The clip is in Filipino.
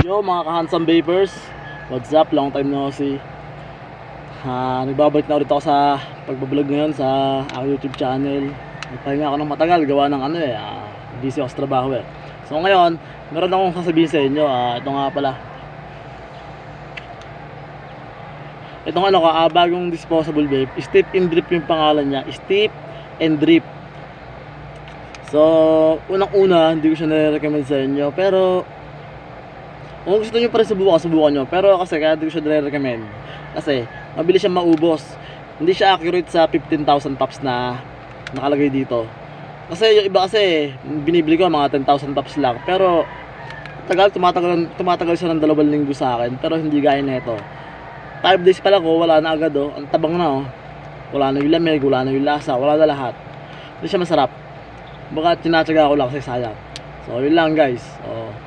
Yo mga ka-handsome vapors, what's up? Long time no see. Nagbabalik na ulit ako sa pagbablog ngayon sa aking YouTube channel. Nagpahinga ako ng matagal, gawa ng busy ako sa trabaho eh. So ngayon, meron akong sasabihin sa inyo. Ito nga pala. Itong bagong disposable vape, Steep and Drip yung pangalan niya. Steep and Drip. So, unang-una, hindi ko siya nare-recommend sa inyo. Pero, kung gusto nyo pa rin subukan nyo. Pero kasi kaya hindi ko siya nare-recommend. Kasi, mabilis siya maubos. Hindi siya accurate sa 15,000 tops na nakalagay dito. Kasi yung iba kasi, binibili ko mga 10,000 tops lang. Pero, tumatagal siya ng 2 linggo sa akin. Pero hindi gaya nito. 5 days pa lang wala na agad Ang tabang na Wala na yung lamig, wala na yung lasa, wala na lahat. Hindi siya masarap. Baka tinatsaga ko lang kasi sayang. So yun lang guys.